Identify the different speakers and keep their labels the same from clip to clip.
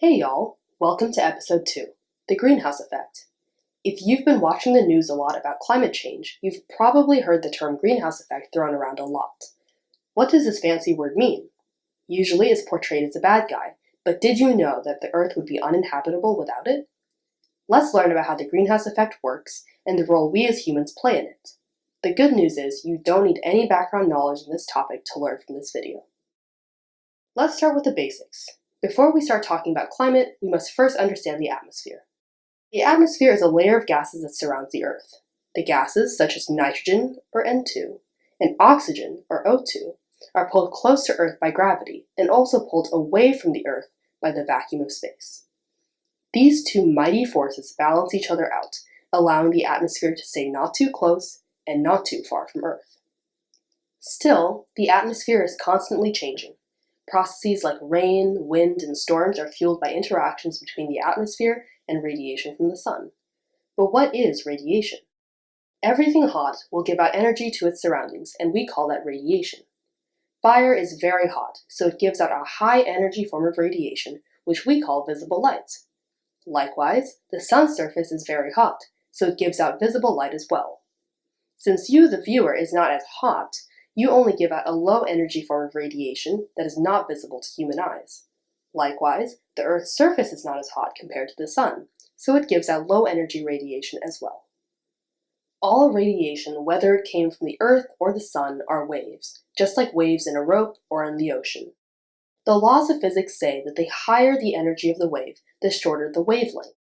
Speaker 1: Hey y'all, welcome to episode 2, The Greenhouse Effect. If you've been watching the news a lot about climate change, you've probably heard the term greenhouse effect thrown around a lot. What does this fancy word mean? Usually it's portrayed as a bad guy, but did you know that the Earth would be uninhabitable without it? Let's learn about how the greenhouse effect works and the role we as humans play in it. The good news is you don't need any background knowledge in this topic to learn from this video. Let's start with the basics. Before we start talking about climate, we must first understand the atmosphere. The atmosphere is a layer of gases that surrounds the Earth. The gases, such as nitrogen, or N2, and oxygen, or O2, are pulled close to Earth by gravity and also pulled away from the Earth by the vacuum of space. These two mighty forces balance each other out, allowing the atmosphere to stay not too close and not too far from Earth. Still, the atmosphere is constantly changing. Processes like rain, wind, and storms are fueled by interactions between the atmosphere and radiation from the sun. But what is radiation? Everything hot will give out energy to its surroundings, and we call that radiation. Fire is very hot, so it gives out a high-energy form of radiation, which we call visible light. Likewise, the sun's surface is very hot, so it gives out visible light as well. Since you, the viewer, is not as hot, you only give out a low-energy form of radiation that is not visible to human eyes. Likewise, the Earth's surface is not as hot compared to the sun, so it gives out low-energy radiation as well. All radiation, whether it came from the Earth or the sun, are waves, just like waves in a rope or in the ocean. The laws of physics say that the higher the energy of the wave, the shorter the wavelength.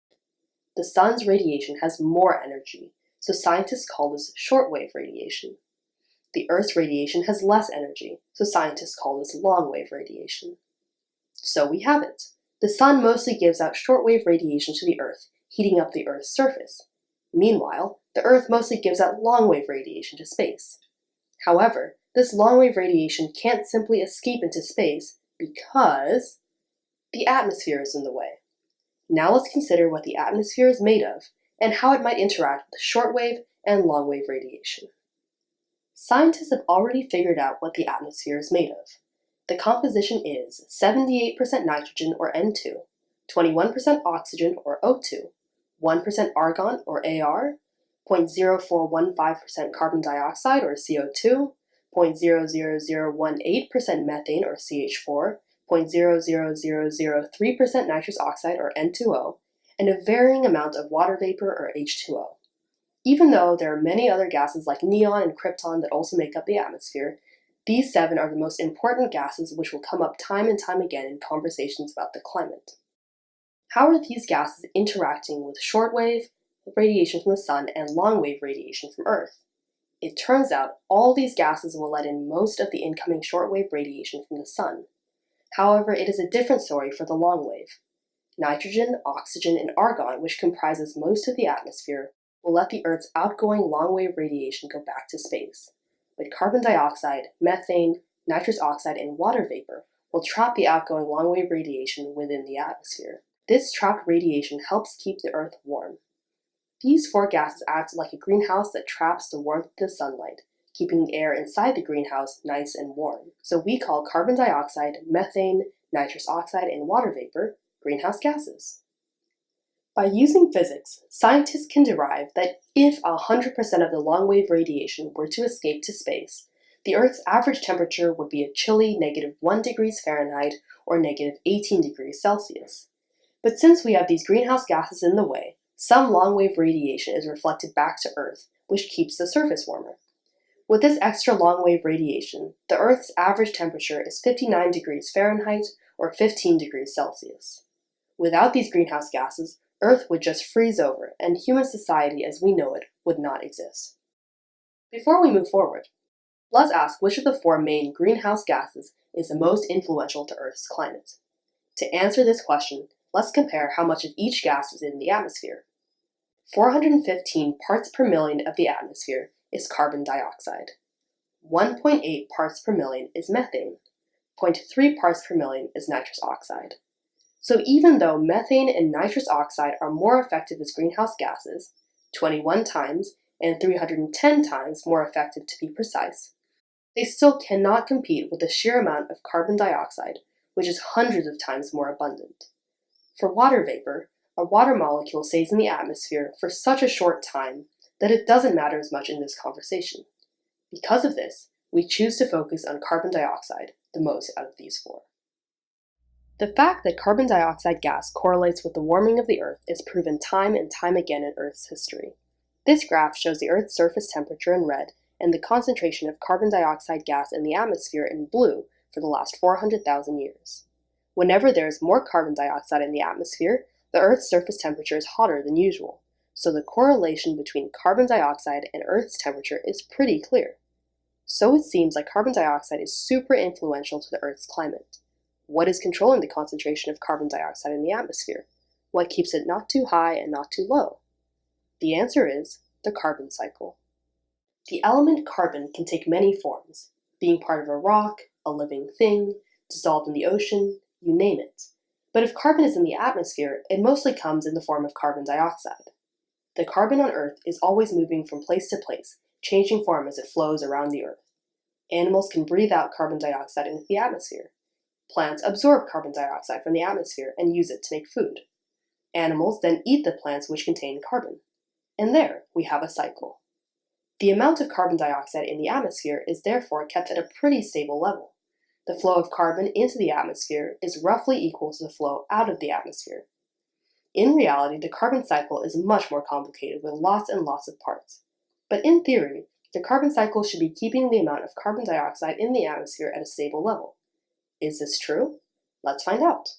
Speaker 1: The sun's radiation has more energy, so scientists call this shortwave radiation. The Earth's radiation has less energy, so scientists call this longwave radiation. So we have it. The sun mostly gives out shortwave radiation to the Earth, heating up the Earth's surface. Meanwhile, the Earth mostly gives out longwave radiation to space. However, this longwave radiation can't simply escape into space because the atmosphere is in the way. Now let's consider what the atmosphere is made of and how it might interact with shortwave and longwave radiation. Scientists have already figured out what the atmosphere is made of. The composition is 78% nitrogen, or N2, 21% oxygen, or O2, 1% argon, or Ar, 0.0415% carbon dioxide, or CO2, 0.00018% methane, or CH4, 0.00003% nitrous oxide, or N2O, and a varying amount of water vapor, or H2O. Even though there are many other gases like neon and krypton that also make up the atmosphere, these 7 are the most important gases which will come up time and time again in conversations about the climate. How are these gases interacting with shortwave radiation from the sun and longwave radiation from Earth? It turns out all these gases will let in most of the incoming shortwave radiation from the sun. However, it is a different story for the longwave. Nitrogen, oxygen, and argon, which comprises most of the atmosphere, will let the Earth's outgoing long-wave radiation go back to space. But carbon dioxide, methane, nitrous oxide, and water vapor will trap the outgoing long-wave radiation within the atmosphere. This trapped radiation helps keep the Earth warm. These 4 gases act like a greenhouse that traps the warmth of the sunlight, keeping the air inside the greenhouse nice and warm. So we call carbon dioxide, methane, nitrous oxide, and water vapor greenhouse gases. By using physics, scientists can derive that if 100% of the long-wave radiation were to escape to space, the Earth's average temperature would be a chilly -1 degrees Fahrenheit or -18 degrees Celsius. But since we have these greenhouse gases in the way, some long-wave radiation is reflected back to Earth, which keeps the surface warmer. With this extra long-wave radiation, the Earth's average temperature is 59 degrees Fahrenheit or 15 degrees Celsius. Without these greenhouse gases, Earth would just freeze over, and human society as we know it would not exist. Before we move forward, let's ask which of the 4 main greenhouse gases is the most influential to Earth's climate. To answer this question, let's compare how much of each gas is in the atmosphere. 415 parts per million of the atmosphere is carbon dioxide. 1.8 parts per million is methane. 0.3 parts per million is nitrous oxide. So even though methane and nitrous oxide are more effective as greenhouse gases, 21 times and 310 times more effective to be precise, they still cannot compete with the sheer amount of carbon dioxide, which is hundreds of times more abundant. For water vapor, a water molecule stays in the atmosphere for such a short time that it doesn't matter as much in this conversation. Because of this, we choose to focus on carbon dioxide the most out of these four. The fact that carbon dioxide gas correlates with the warming of the Earth is proven time and time again in Earth's history. This graph shows the Earth's surface temperature in red and the concentration of carbon dioxide gas in the atmosphere in blue for the last 400,000 years. Whenever there is more carbon dioxide in the atmosphere, the Earth's surface temperature is hotter than usual, so the correlation between carbon dioxide and Earth's temperature is pretty clear. So it seems like carbon dioxide is super influential to the Earth's climate. What is controlling the concentration of carbon dioxide in the atmosphere? What keeps it not too high and not too low? The answer is the carbon cycle. The element carbon can take many forms, being part of a rock, a living thing, dissolved in the ocean, you name it. But if carbon is in the atmosphere, it mostly comes in the form of carbon dioxide. The carbon on Earth is always moving from place to place, changing form as it flows around the Earth. Animals can breathe out carbon dioxide into the atmosphere. Plants absorb carbon dioxide from the atmosphere and use it to make food. Animals then eat the plants which contain carbon. And there we have a cycle. The amount of carbon dioxide in the atmosphere is therefore kept at a pretty stable level. The flow of carbon into the atmosphere is roughly equal to the flow out of the atmosphere. In reality, the carbon cycle is much more complicated with lots and lots of parts. But in theory, the carbon cycle should be keeping the amount of carbon dioxide in the atmosphere at a stable level. Is this true? Let's find out.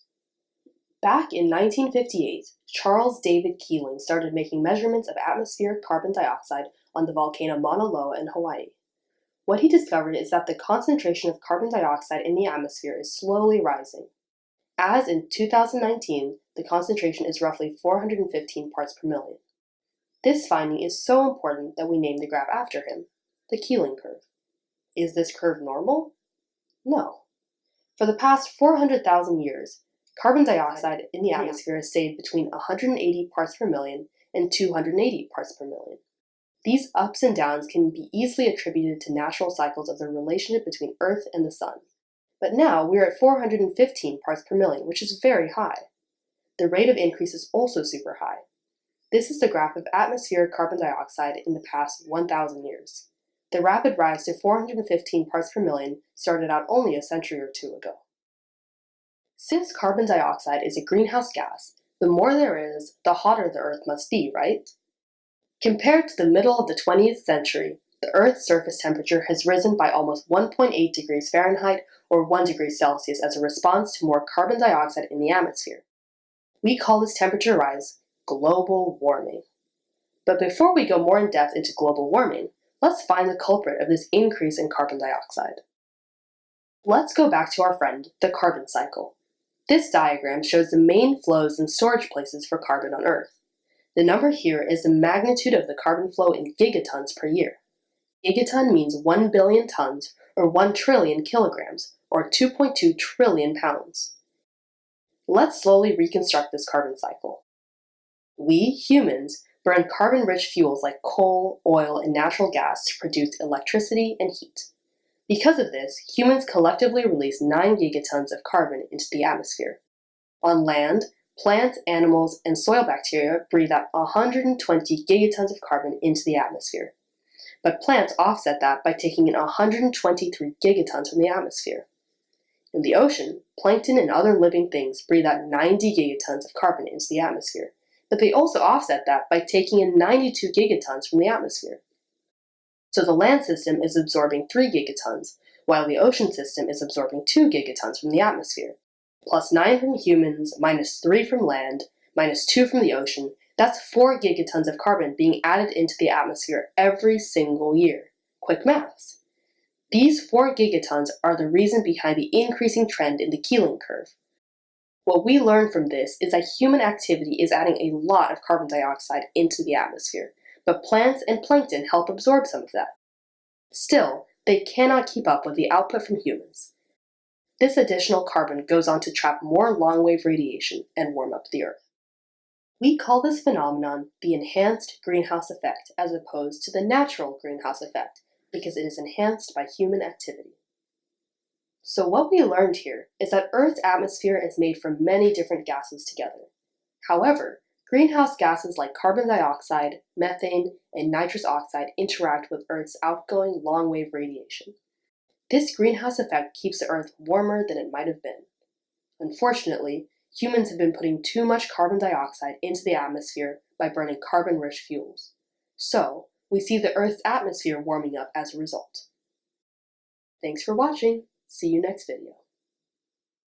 Speaker 1: Back in 1958, Charles David Keeling started making measurements of atmospheric carbon dioxide on the volcano Mauna Loa in Hawaii. What he discovered is that the concentration of carbon dioxide in the atmosphere is slowly rising. As in 2019, the concentration is roughly 415 parts per million. This finding is so important that we named the graph after him, the Keeling curve. Is this curve normal? No. For the past 400,000 years, carbon dioxide in the atmosphere has stayed between 180 parts per million and 280 parts per million. These ups and downs can be easily attributed to natural cycles of the relationship between Earth and the Sun. But now we're at 415 parts per million, which is very high. The rate of increase is also super high. This is the graph of atmospheric carbon dioxide in the past 1,000 years. The rapid rise to 415 parts per million started out only a century or two ago. Since carbon dioxide is a greenhouse gas, the more there is, the hotter the Earth must be, right? Compared to the middle of the 20th century, the Earth's surface temperature has risen by almost 1.8 degrees Fahrenheit or 1 degree Celsius as a response to more carbon dioxide in the atmosphere. We call this temperature rise global warming. But before we go more in depth into global warming, let's find the culprit of this increase in carbon dioxide. Let's go back to our friend, the carbon cycle. This diagram shows the main flows and storage places for carbon on Earth. The number here is the magnitude of the carbon flow in gigatons per year. Gigaton means 1 billion tons, or 1 trillion kilograms, or 2.2 trillion pounds. Let's slowly reconstruct this carbon cycle. We, humans, burn carbon-rich fuels like coal, oil, and natural gas to produce electricity and heat. Because of this, humans collectively release 9 gigatons of carbon into the atmosphere. On land, plants, animals, and soil bacteria breathe out 120 gigatons of carbon into the atmosphere. But plants offset that by taking in 123 gigatons from the atmosphere. In the ocean, plankton and other living things breathe out 90 gigatons of carbon into the atmosphere, but they also offset that by taking in 92 gigatons from the atmosphere. So the land system is absorbing 3 gigatons, while the ocean system is absorbing 2 gigatons from the atmosphere. Plus 9 from humans, minus 3 from land, minus 2 from the ocean, that's 4 gigatons of carbon being added into the atmosphere every single year. Quick maths. These 4 gigatons are the reason behind the increasing trend in the Keeling curve. What we learn from this is that human activity is adding a lot of carbon dioxide into the atmosphere, but plants and plankton help absorb some of that. Still, they cannot keep up with the output from humans. This additional carbon goes on to trap more long-wave radiation and warm up the Earth. We call this phenomenon the enhanced greenhouse effect as opposed to the natural greenhouse effect because it is enhanced by human activity. So what we learned here is that Earth's atmosphere is made from many different gases together. However, greenhouse gases like carbon dioxide, methane, and nitrous oxide interact with Earth's outgoing long-wave radiation. This greenhouse effect keeps the Earth warmer than it might have been. Unfortunately, humans have been putting too much carbon dioxide into the atmosphere by burning carbon-rich fuels. So, we see the Earth's atmosphere warming up as a result. Thanks for watching. See you next video.